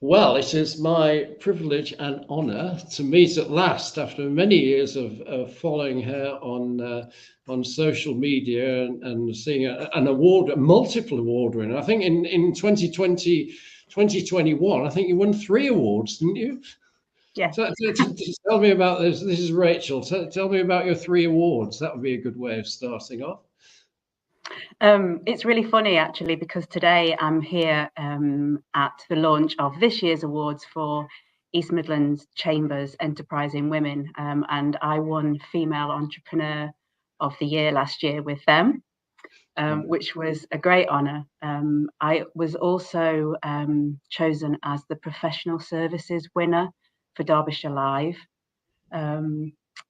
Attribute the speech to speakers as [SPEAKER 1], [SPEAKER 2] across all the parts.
[SPEAKER 1] Well, it is my privilege and honour to meet at last after many years of following her on social media and seeing an award, a multiple award winner. I think in 2020, 2021, I think you won 3 awards, didn't you?
[SPEAKER 2] Yes.
[SPEAKER 1] So, tell me about this. This is Rachel. Tell me about your 3 awards. That would be a good way of starting off.
[SPEAKER 2] It's really funny actually, because today I'm here at the launch of this year's awards for East Midlands Chambers Enterprising Women, and I won Female Entrepreneur of the Year last year with them, which was a great honour. I was also chosen as the Professional Services winner for Derbyshire Live.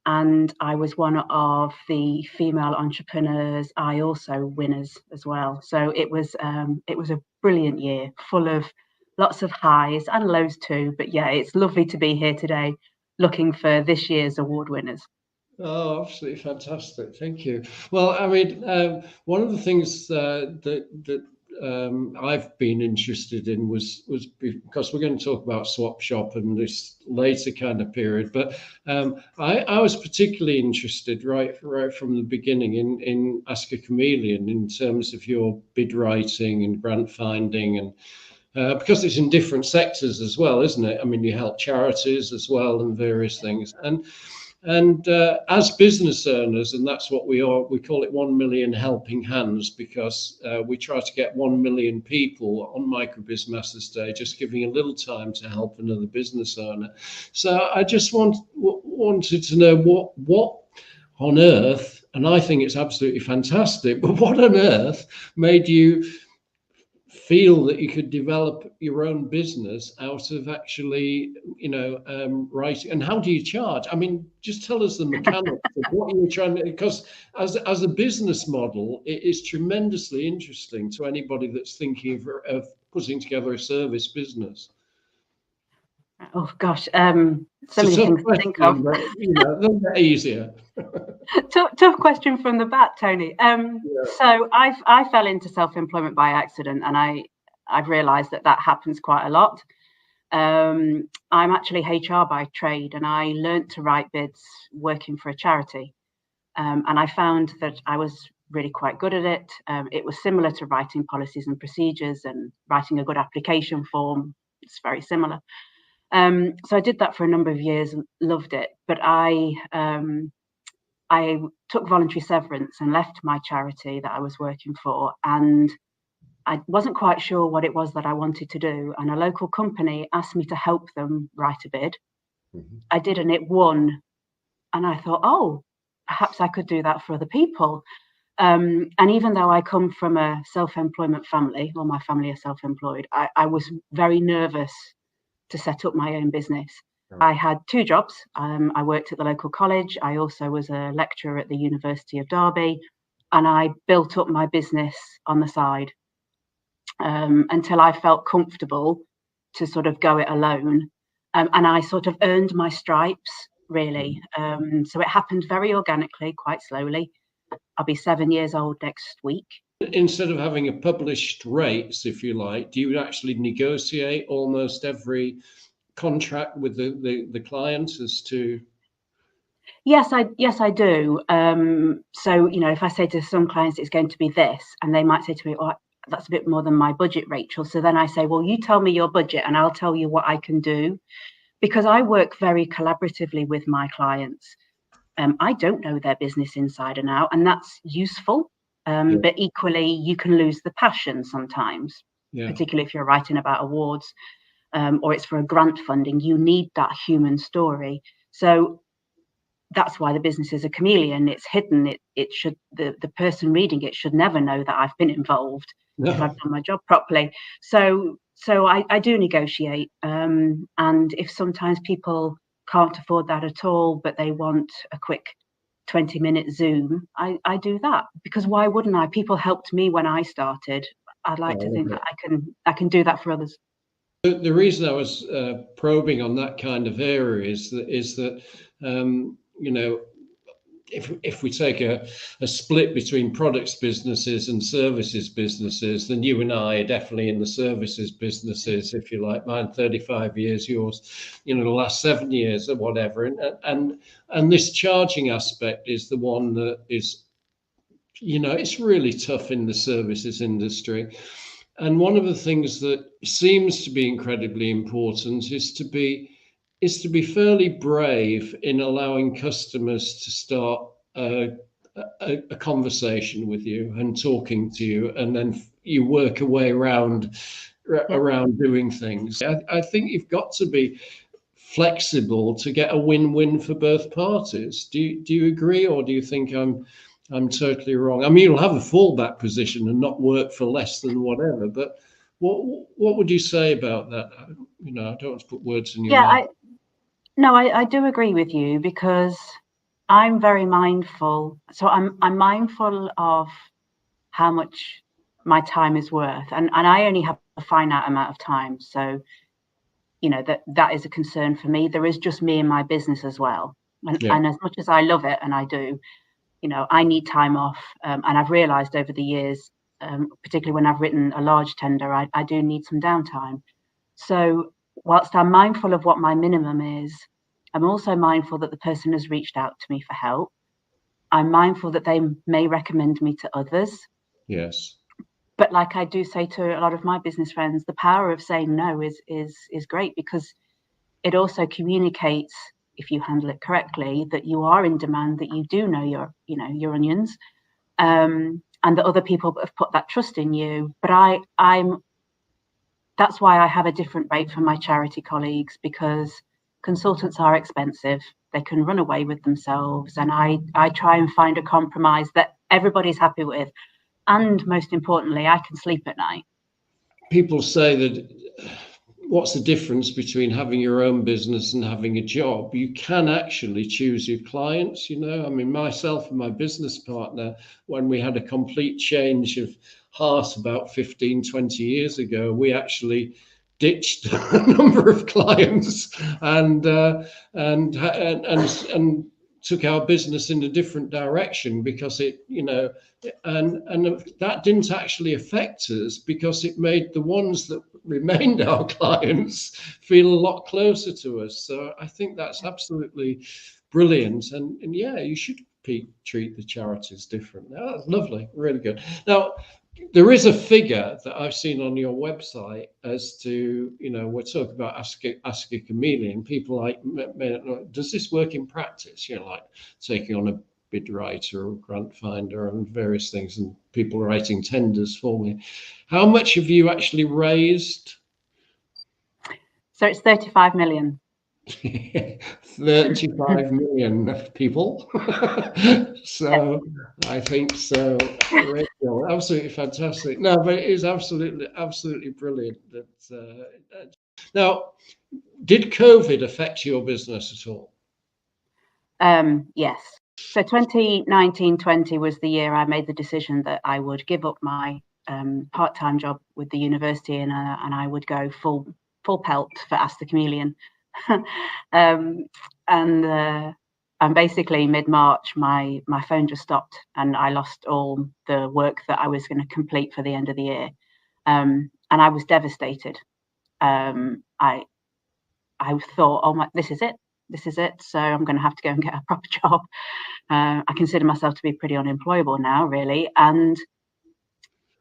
[SPEAKER 2] And I was one of the Female Entrepreneurs I also winners as well. So it was a brilliant year, full of lots of highs and lows too. But yeah, it's lovely to be here today, looking for this year's award winners.
[SPEAKER 1] Oh, absolutely fantastic! Thank you. Well, I mean, one of the things that I've been interested in was because we're going to talk about Swap Shop and this later kind of period, but I was particularly interested right from the beginning in Ask a Chameleon in terms of your bid writing and grant finding and. Because it's in different sectors as well, isn't it? I mean, you help charities as well and various things. And as business owners, and that's what we are, we call it 1 million helping hands because we try to get 1 million people on MicroBizMatters Day, just giving a little time to help another business owner. So I just wanted to know what on earth, and I think it's absolutely fantastic, but what on earth made you feel that you could develop your own business out of actually, writing? And how do you charge? I mean, just tell us the mechanics of what you were trying to, because as a business model, it is tremendously interesting to anybody that's thinking of putting together a service business.
[SPEAKER 2] Oh gosh, so many things to think of.
[SPEAKER 1] But, they'll get easier.
[SPEAKER 2] Tough question from the bat, Tony. So I fell into self-employment by accident, and I've realised that happens quite a lot. I'm actually HR by trade, and I learnt to write bids working for a charity, and I found that I was really quite good at it. It was similar to writing policies and procedures and writing a good application form. It's very similar. So I did that for a number of years and loved it, but I took voluntary severance and left my charity that I was working for, and I wasn't quite sure what it was that I wanted to do, and a local company asked me to help them write a bid. Mm-hmm. I did, and it won, and I thought, oh, perhaps I could do that for other people. And even though I come from a self-employment family, or my family are self-employed, I was very nervous to set up my own business. I had 2 jobs. I worked at the local college. I also was a lecturer at the University of Derby, and I built up my business on the side until I felt comfortable to sort of go it alone. And I sort of earned my stripes, really. So it happened very organically, quite slowly. I'll be 7 years old next week.
[SPEAKER 1] Instead of having a published rates, if you like, do you actually negotiate almost every contract with the clients as to?
[SPEAKER 2] Yes, I do. So, if I say to some clients it's going to be this, and they might say to me, oh, that's a bit more than my budget, Rachel. So then I say, well, you tell me your budget and I'll tell you what I can do, because I work very collaboratively with my clients. I don't know their business inside and out, and that's useful. But equally, you can lose the passion sometimes, particularly if you're writing about awards or it's for a grant funding. You need that human story. So that's why the business is a chameleon. It's hidden. It should, the person reading it should never know that I've been involved if I've done my job properly. So I do negotiate. And if sometimes people can't afford that at all, but they want a quick 20-minute Zoom, I do that, because why wouldn't I? People helped me when I started. I'd like to think that I can do that for others.
[SPEAKER 1] The reason I was probing on that kind of area is that if we take a split between products businesses and services businesses, then you and I are definitely in the services businesses, if you like. Mine 35 years, yours, the last 7 years or whatever. And this charging aspect is the one that is, it's really tough in the services industry. And one of the things that seems to be incredibly important is to be fairly brave in allowing customers to start a conversation with you and talking to you, and then you work a way around doing things. I think you've got to be flexible to get a win-win for both parties. Do you agree, or do you think I'm totally wrong? I mean, you'll have a fallback position and not work for less than whatever, but what would you say about that? I don't want to put words in your mouth.
[SPEAKER 2] I do agree with you, because I'm very mindful. So I'm mindful of how much my time is worth, and I only have a finite amount of time. So, that is a concern for me. There is just me and my business as well. And as much as I love it, and I do, I need time off. And I've realized over the years, particularly when I've written a large tender, I do need some downtime. So whilst I'm mindful of what my minimum is, I'm also mindful that the person has reached out to me for help. I'm mindful that they may recommend me to others.
[SPEAKER 1] Yes.
[SPEAKER 2] But like I do say to a lot of my business friends, the power of saying no is great, because it also communicates, if you handle it correctly, that you are in demand, that you do know your onions, and that other people have put that trust in you. But that's why I have a different rate for my charity colleagues, because consultants are expensive. They can run away with themselves, and I try and find a compromise that everybody's happy with, and most importantly, I can sleep at night.
[SPEAKER 1] People say that what's the difference between having your own business and having a job? You can actually choose your clients. I mean, myself and my business partner, when we had a complete change of heart about 15, 20 years ago, we actually ditched a number of clients and took our business in a different direction, because it, and that didn't actually affect us, because it made the ones that remained our clients feel a lot closer to us. So I think that's absolutely brilliant. And you should treat the charities differently. Oh, that's lovely. Really good. Now, there is a figure that I've seen on your website as to, we're talking about Ask a Chameleon. People like, does this work in practice? Like taking on a bid writer or grant finder and various things, and people writing tenders for me. How much have you actually raised?
[SPEAKER 2] So it's 35 million.
[SPEAKER 1] 35 million people. So I think so. Rachel, absolutely fantastic. No, but it is absolutely brilliant. Now, did COVID affect your business at all?
[SPEAKER 2] Yes. So 2019-20 was the year I made the decision that I would give up my part-time job with the university, and I would go full pelt for Ask the Chameleon. And basically mid-March, my phone just stopped, and I lost all the work that I was going to complete for the end of the year, and I was devastated. I thought, oh this is it. So I'm going to have to go and get a proper job. I consider myself to be pretty unemployable now, really, and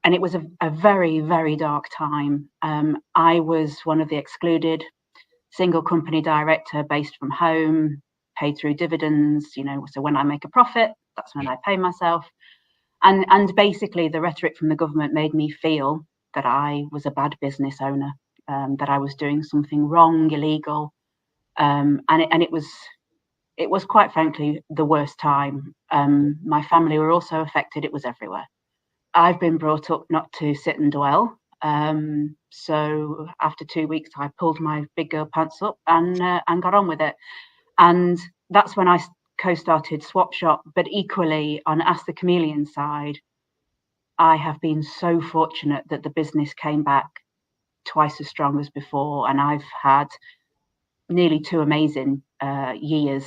[SPEAKER 2] it was a very, very dark time. I was one of the excluded, single company director, based from home, paid through dividends, so when I make a profit, that's when I pay myself. And basically the rhetoric from the government made me feel that I was a bad business owner, that I was doing something wrong, illegal. And it was quite frankly the worst time. My family were also affected. It was everywhere. I've been brought up not to sit and dwell. So after 2 weeks, I pulled my big girl pants up and got on with it. And that's when I co-started Swap Shop. But equally, on Ask the Chameleon side, I have been so fortunate that the business came back twice as strong as before, and I've had nearly 2 amazing years.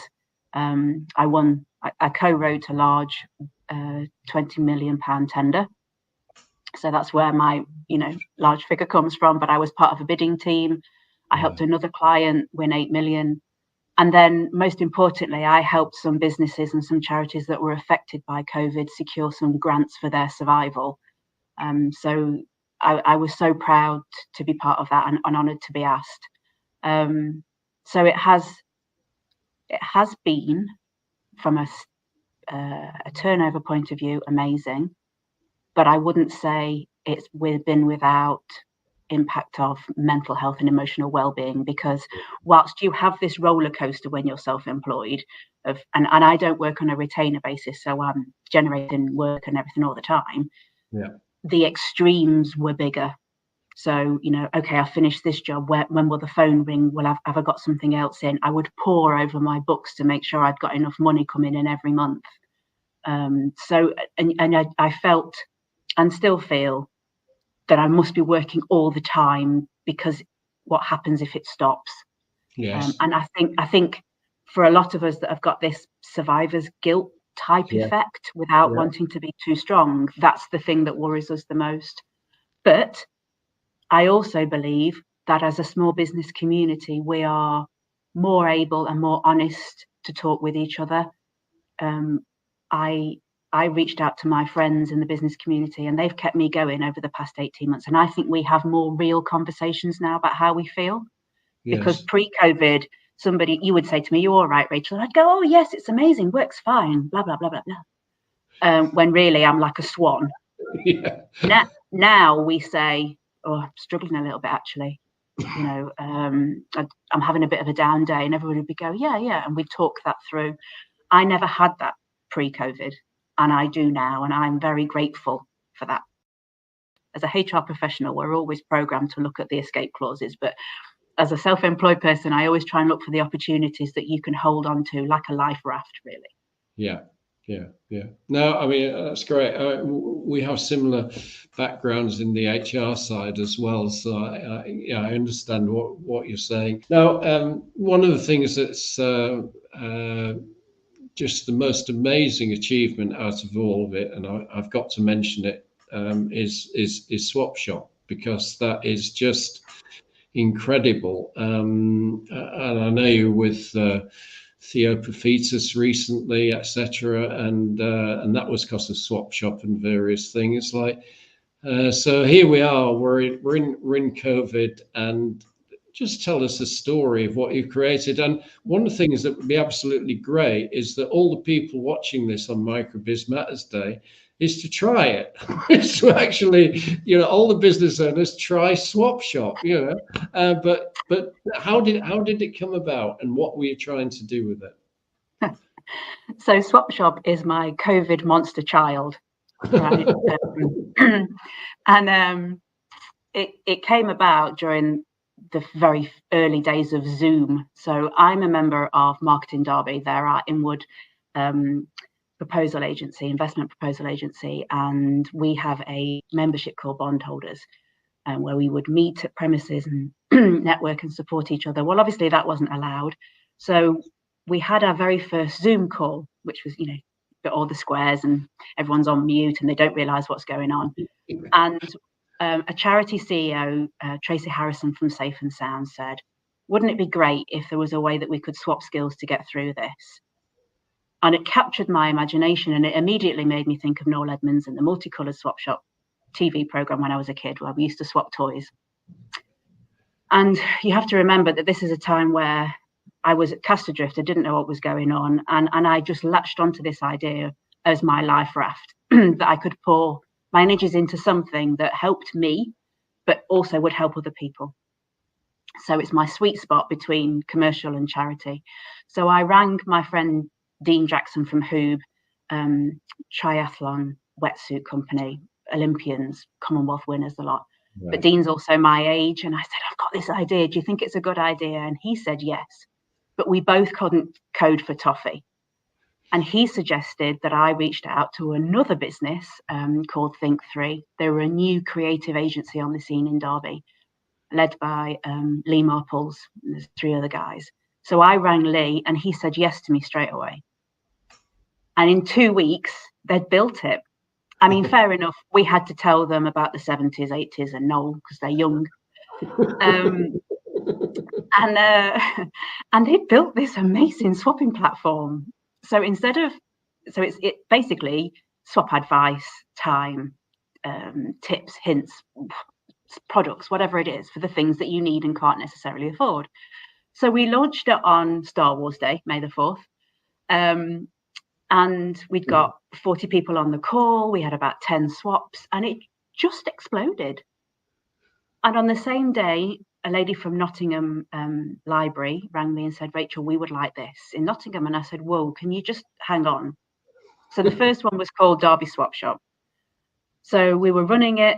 [SPEAKER 2] I co-wrote a large £20 million tender. So that's where my, large figure comes from. But I was part of a bidding team. I helped another client win 8 million. And then most importantly, I helped some businesses and some charities that were affected by COVID secure some grants for their survival. So I was so proud to be part of that and honoured to be asked. So it has been, from a turnover point of view, amazing. But I wouldn't say it's been without impact of mental health and emotional well-being, because whilst you have this roller coaster when you're self-employed and I don't work on a retainer basis, so I'm generating work and everything all the time. The extremes were bigger. So, okay, I finished this job. When will the phone ring? Well, have I got something else in? I would pore over my books to make sure I'd got enough money coming in every month. So I felt and still feel that I must be working all the time, because what happens if it stops?
[SPEAKER 1] Yes.
[SPEAKER 2] And I think for a lot of us that have got this survivor's guilt type effect without wanting to be too strong, that's the thing that worries us the most. But I also believe that as a small business community, we are more able and more honest to talk with each other. I reached out to my friends in the business community, and they've kept me going over the past 18 months. And I think we have more real conversations now about how we feel. Yes. Because pre-COVID, you would say to me, "You're all right, Rachel." And I'd go, "Oh, yes, it's amazing. Works fine, blah, blah, blah, blah, blah." When really I'm like a swan. Now we say, "Oh, I'm struggling a little bit, actually. I'm having a bit of a down day," and everybody would go, yeah. And we talk that through. I never had that pre-COVID, and I do now, and I'm very grateful for that. As a HR professional, we're always programmed to look at the escape clauses, but as a self-employed person, I always try and look for the opportunities that you can hold on to, like a life raft, really.
[SPEAKER 1] Yeah. No, I mean, that's great. We have similar backgrounds in the HR side as well, so I understand what you're saying. Now, one of the things that's just the most amazing achievement out of all of it, and I've got to mention it, is Swap Shop, because that is just incredible. And I know you with Theo Prophetus recently, etc., and that was because of Swap Shop and various things. So here we are. We're in COVID, and just tell us a story of what you've created. And one of the things that would be absolutely great is that all the people watching this on MicroBizMatters Day is to try it. It's to actually, all the business owners try Swap Shop. But how did it come about, and what were you trying to do with it?
[SPEAKER 2] So Swap Shop is my COVID monster child, right? And it came about during the very early days of Zoom. So I'm a member of Marketing Derby. They're our inward investment proposal agency, and we have a membership called Bondholders, where we would meet at premises and network and support each other. Well, obviously that wasn't allowed, so we had our very first Zoom call, which was, got all the squares and everyone's on mute and they don't realise what's going on. And a charity CEO, Tracy Harrison from Safe and Sound, said, "Wouldn't it be great if there was a way that we could swap skills to get through this?" And it captured my imagination, and it immediately made me think of Noel Edmonds and the Multicoloured Swap Shop TV programme when I was a kid, where we used to swap toys. And you have to remember that this is a time where I was cast adrift. I didn't know what was going on. And I just latched onto this idea as my life raft, that I could pour my energies into something that helped me, but also would help other people. So it's my sweet spot between commercial and charity. So I rang my friend Dean Jackson from Hoob, triathlon wetsuit company, Olympians, Commonwealth winners, a lot. Right. But Dean's also my age. And I said, "I've got this idea. Do you think it's a good idea?" And he said yes. But we both couldn't code for toffee. And he suggested that I reached out to another business called Think3. They were a new creative agency on the scene in Derby, led by Lee Marples and there's 3 other guys. So I rang Lee and he said yes to me straight away. And in 2 weeks, they'd built it. I mean, fair enough. We had to tell them about the 70s, 80s and no, because they're young. And they built this amazing swapping platform. So it's basically swap advice, time, tips, hints, products, whatever it is for the things that you need and can't necessarily afford. So we launched it on Star Wars Day, May the 4th. And we'd got 40 people on the call. We had about 10 swaps and it just exploded. And on the same day, a lady from Nottingham Library rang me and said, Rachel, we would like this in Nottingham. And I said, whoa, can you just hang on? So the first one was called Derby Swap Shop. So we were running it.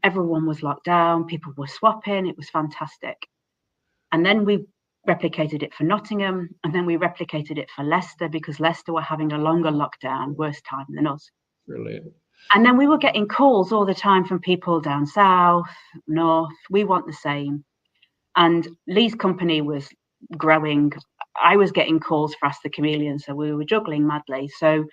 [SPEAKER 2] Everyone was locked down. People were swapping. It was fantastic. And then we replicated it for Nottingham. And then we replicated it for Leicester because Leicester were having a longer lockdown, worse time than us.
[SPEAKER 1] Brilliant.
[SPEAKER 2] And then we were getting calls all the time from people down south, north. We want the same. And Lee's company was growing. I was getting calls for Ask the Chameleon. So we were juggling madly. So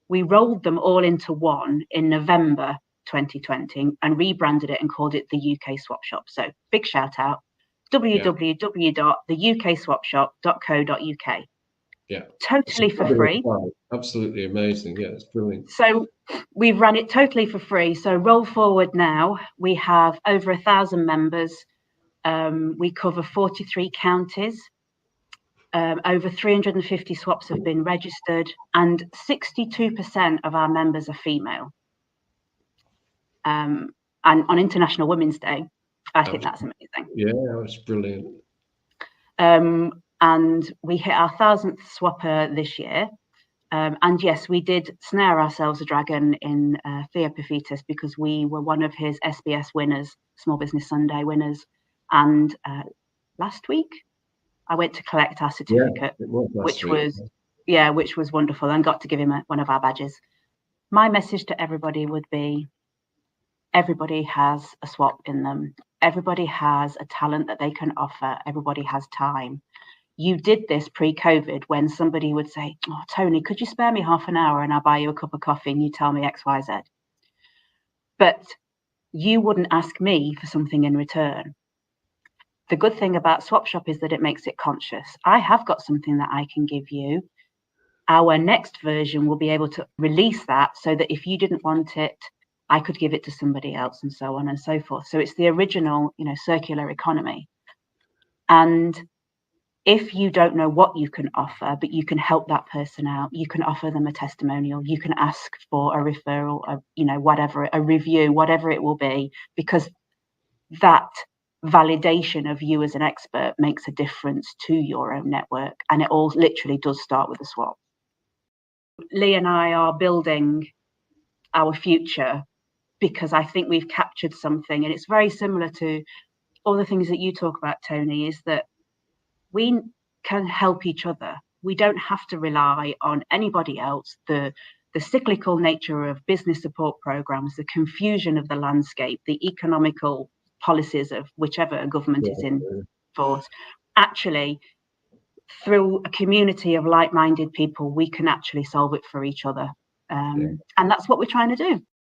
[SPEAKER 2] we rolled them all into one in November 2020 and rebranded it and called it the UK Swap Shop. So big shout out, www.theukswapshop.co.uk.
[SPEAKER 1] Yeah.
[SPEAKER 2] Totally for free.
[SPEAKER 1] Absolutely amazing. Yeah, it's brilliant.
[SPEAKER 2] So we've run it totally for free. So roll forward now, we have over 1,000 members. We cover 43 counties. Over 350 swaps have been registered and 62% of our members are female. And on International Women's Day, I think that's amazing.
[SPEAKER 1] Yeah, it's brilliant.
[SPEAKER 2] And we hit our 1,000th swapper this year. And yes, we did snare ourselves a dragon in Theo Pafitas because we were one of his SBS winners, Small Business Sunday winners. And last week, I went to collect our certificate, which was wonderful, and got to give him one of our badges. My message to everybody would be, everybody has a swap in them. Everybody has a talent that they can offer. Everybody has time. You did this pre-COVID when somebody would say, oh, Tony, could you spare me half an hour and I'll buy you a cup of coffee and you tell me X, Y, Z. But you wouldn't ask me for something in return. The good thing about Swap Shop is that it makes it conscious. I have got something that I can give you. Our next version will be able to release that so that if you didn't want it, I could give it to somebody else and so on and so forth. So it's the original, circular economy. And if you don't know what you can offer, but you can help that person out, you can offer them a testimonial, you can ask for a referral, whatever, a review, whatever it will be, because that validation of you as an expert makes a difference to your own network. And it all literally does start with a swap. Lee and I are building our future because I think we've captured something, and it's very similar to all the things that you talk about, Tony, is that we can help each other. We don't have to rely on anybody else. The cyclical nature of business support programs, the confusion of the landscape, the economical policies of whichever government is in force, actually, through a community of like-minded people, we can actually solve it for each other. And that's what we're trying to do.